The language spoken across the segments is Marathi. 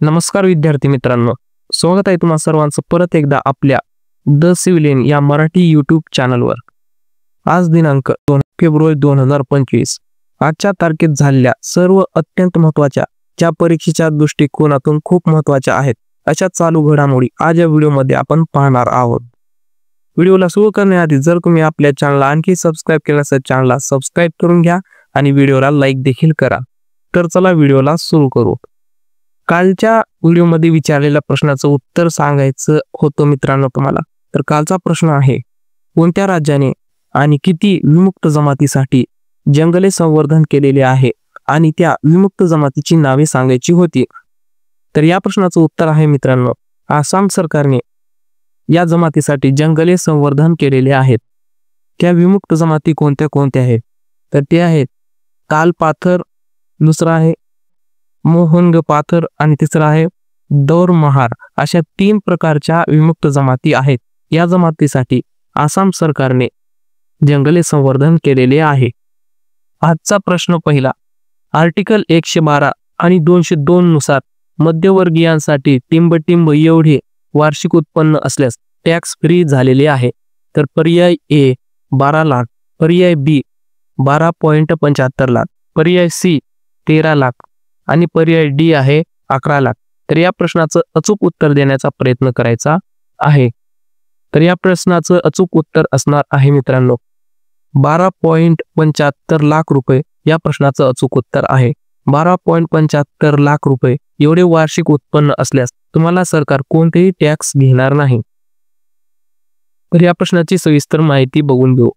नमस्कार विद्यार्थी मित्रांनो, स्वागत आहे तुम्हा सर्वांचं परत एकदा आपल्या द सिव्हिलियन या मराठी यूट्यूब चॅनलवर। आज दिनांक 2 फेब्रुवारी 2025 आजच्या तारखेत झालेल्या सर्व अत्यंत महत्त्वाच्या ज्या परीक्षेच्या दृष्टिकोनातून खूप महत्त्वाच्या आहेत अशा चालू घडामोडी आज या व्हिडिओमध्ये आपण पाहणार आहोत। व्हिडिओला सुरू करण्याआधी जर तुम्ही आपल्या चॅनलला आणखी सबस्क्राइब केलं नसेल चॅनलला सबस्क्राइब करून घ्या आणि व्हिडिओला लाईक देखील करा। तर चला व्हिडिओला सुरू करू। कालच्या व्हिडिओमध्ये विचारलेल्या प्रश्नाचं उत्तर सांगायचं होतं मित्रांनो तुम्हाला। तर कालचा प्रश्न आहे, कोणत्या राज्याने आणि किती विमुक्त जमातीसाठी जंगले संवर्धन केलेले आहे आणि त्या विमुक्त जमातीची नावे सांगायची होती। तर या प्रश्नाचं उत्तर आहे मित्रांनो, आसाम सरकारने या जमातीसाठी जंगले संवर्धन केलेले आहेत। त्या विमुक्त जमाती कोणत्या कोणत्या आहेत तर ते आहेत तालपाथर, दुसरा आहे मोहनग पाथर आणि तिसरा आहे दौरमहार। अशा 3 प्रकारच्या विमुक्त जमाती आहेत। या जमातीसाठी आसाम सरकारने जंगले संवर्धन केलेले आहे। आजचा प्रश्न पहिला, आर्टिकल 112 आणि 202 नुसार मध्यमवर्गीयांसाठी टिंब एवढे वार्षिक उत्पन्न असल्यास टॅक्स फ्री झालेले आहे। तर पर्याय ए 12 लाख, पर्याय बी 12.75 लाख, पर्याय सी 13 लाख आणि पर्याय डी आहे 11 लाख। तर या प्रश्नाचं अचूक उत्तर देण्याचा प्रयत्न करायचा आहे। तर या प्रश्नाचं अचूक उत्तर असणार आहे मित्रांनो 12.75 लाख रुपये। या प्रश्नाचं अचूक उत्तर आहे 12.75 लाख रुपये एवढे वार्षिक उत्पन्न असल्यास तुम्हाला सरकार कोणतेही टॅक्स घेणार नाही। तर या प्रश्नाची सविस्तर माहिती बघून घेऊ।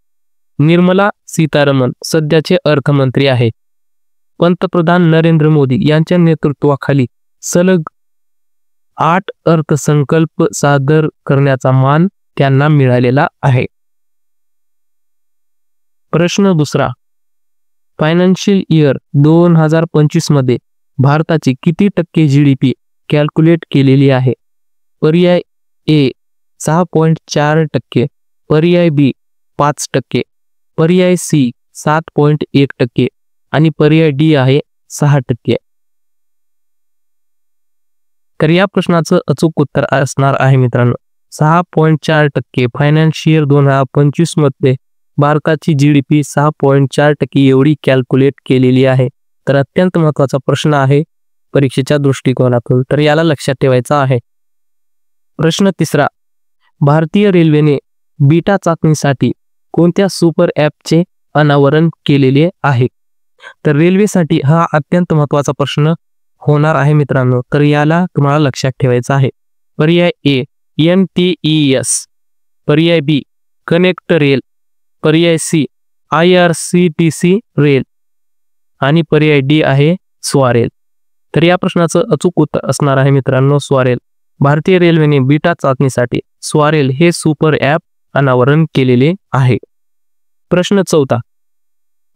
निर्मला सीतारमण सध्याचे अर्थमंत्री आहेत। पंतप्रधान नरेंद्र मोदी यांच्या नेतृत्वाखाली सलग 8 अर्थसंकल्प सादर करण्याचा मान त्यांना मिळालेला आहे। प्रश्न दुसरा, फायनान्शियल इयर 2025 मध्ये भारताची किती टक्के जीडीपी कॅल्क्युलेट केलेली आहे? पर्याय ए 6.4%, पर्याय बी 5%, पर्याय सी 7.1% आणि पर्याय डी आहे 6%। तर या प्रश्नाचं अचूक उत्तर असणार आहे मित्रांनो 6.4%। फायनान्शियल 2025 मध्ये भारताची जीडीपी 6.4% एवढी कॅल्क्युलेट केलेली आहे। तर अत्यंत महत्त्वाचा प्रश्न आहे परीक्षेच्या दृष्टिकोनातून, तर याला लक्षात ठेवायचा आहे। प्रश्न तिसरा, भारतीय रेल्वेने बीटा चाचणीसाठी कोणत्या सुपर ॲपचे अनावरण केलेले आहे? तर रेल्वेसाठी हा अत्यंत महत्त्वाचा प्रश्न होणार आहे मित्रांनो, तर याला तुम्हाला लक्षात ठेवायचं आहे। पर्याय ए NTES, पर्याय बी कनेक्ट रेल, पर्याय सी IRCTC रेल आणि पर्याय डी आहे स्वारेल। तर या प्रश्नाचं अचूक उत्तर असणार आहे मित्रांनो स्वारेल। भारतीय रेल्वेने बीटा चाचणीसाठी स्वारेल हे सुपर ॲप अनावरण केलेले आहे। प्रश्न चौथा,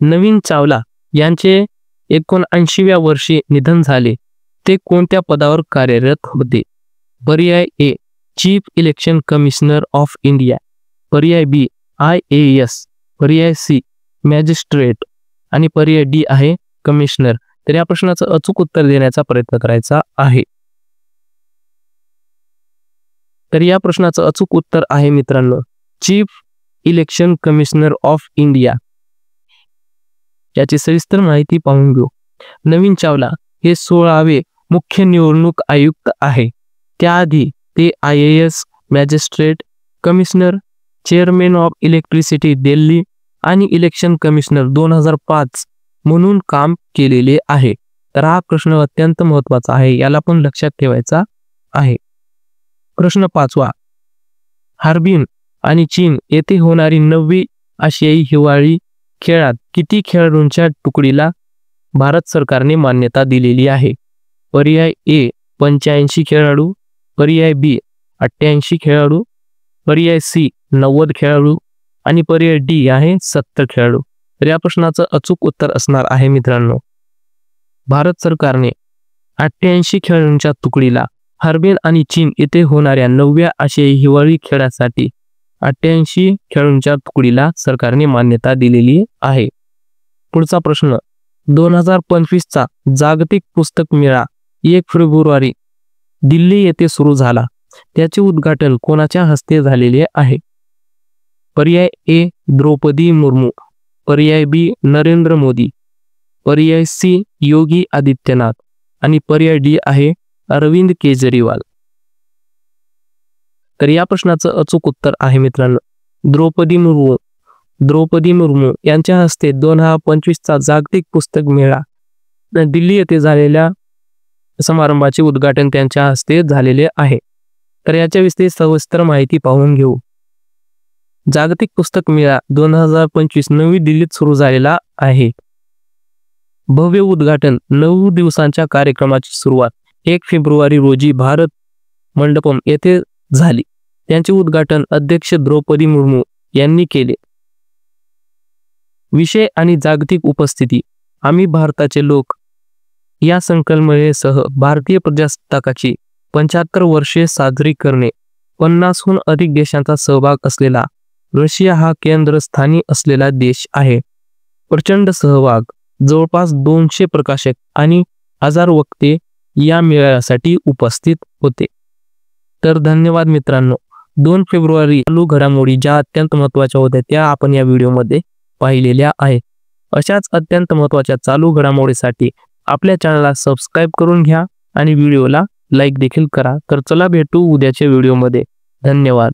नवीन चावला यांचे 79व्या वर्षी निधन झाले, ते कोणत्या पदावर कार्यरत होते? पर्याय a chief election commissioner of India, पर्याय बी IAS, पर्याय सी मॅजिस्ट्रेट आणि पर्याय डी आहे कमिशनर। तर या प्रश्नाचं अचूक उत्तर देण्याचा प्रयत्न करायचा आहे। तर या प्रश्नाचं अचूक उत्तर आहे मित्रांनो chief election commissioner of India. याची सविस्तर माहिती पाहून घेऊ। नवीन चावला हे 16वे मुख्य निवडणूक आयुक्त आहे। त्याआधी ते IAS, magistrate, commissioner, chairman of electricity Delhi आणि इलेक्शन कमिशनर 2005 म्हणून काम केलेले आहे। तर हा प्रश्न अत्यंत महत्त्वाचा आहे, याला पण लक्षात ठेवायचा आहे। प्रश्न 5वा, हार्बिन आणि चीन येथे होणारी 9वी आशियाई हिवाळी खेळात किती खेळाडूंच्या तुकडीला भारत सरकारने मान्यता दिलेली आहे? पर्याय ए 85 खेळाडू, पर्याय बी 88 खेळाडू, पर्याय सी 90 खेळाडू आणि पर्याय डी आहे 70 खेळाडू। तर या प्रश्नाचं अचूक उत्तर असणार आहे मित्रांनो भारत सरकारने 88 खेळाडूंच्या तुकडीला हार्बिन आणि चीन येथे होणाऱ्या 9व्या आशियाई हिवाळी खेळासाठी 88 खेळाडूंच्या तुकडीला सरकारने मान्यता दिलेली आहे। पुढचा प्रश्न, 2025 चा जागतिक पुस्तक मेळा 1 फेब्रुवारी दिल्ली येथे सुरू झाला. त्याचे उद्घाटन कोणाच्या हस्ते झालेले आहे? पर्याय ए द्रौपदी मुर्मू, पर्याय बी नरेंद्र मोदी, पर्याय सी योगी आदित्यनाथ आणि पर्याय डी आहे अरविंद केजरीवाल. तर या प्रश्नाचं अचूक उत्तर आहे मित्रांनो द्रौपदी मुर्मू. द्रौपदी मुर्मू यांच्या हस्ते 2025चा जागतिक पुस्तक मेळा दिल्ली येथे झालेल्या समारंभाचे उद्घाटन त्यांच्या हस्ते झालेले आहे. तर याच्याविषयी सविस्तर माहिती पाहून घेऊ. जागतिक पुस्तक मेळा 2025 नवी दिल्लीत सुरू झालेला आहे. भव्य उद्घाटन 9 दिवसांच्या कार्यक्रमाची सुरुवात 1 फेब्रुवारी रोजी भारत मंडपम येथे झाली. त्यांचे उद्घाटन अध्यक्ष द्रौपदी मुर्मू यांनी केले. विषय आणि जागतिक उपस्थिती. आम्ही भारताचे लोक या संकल्पनेसह भारतीय प्रजासत्ताकाची 75 वर्षे साजरी करणे. 50हून अधिक देशांचा सहभाग असलेला रशिया हा केंद्रस्थानी असलेला देश आहे. प्रचंड सहभाग. जवळपास 200 प्रकाशक आणि 1000 वक्ते या मेळाव्यासाठी उपस्थित होते. तर धन्यवाद मित्रांनो. 2 फेब्रुवारी चालू घडामोडी ज्या अत्यंत महत्त्वाच्या होत्या त्या आपण या व्हिडिओमध्ये पाहिलेल्या आहेत. अशाच अत्यंत महत्त्वाच्या चालू घडामोडीसाठी आपल्या चॅनलला सबस्क्राईब करून घ्या आणि व्हिडिओला लाईक देखील करा. तर चला भेटू उद्याच्या व्हिडिओमध्ये. धन्यवाद.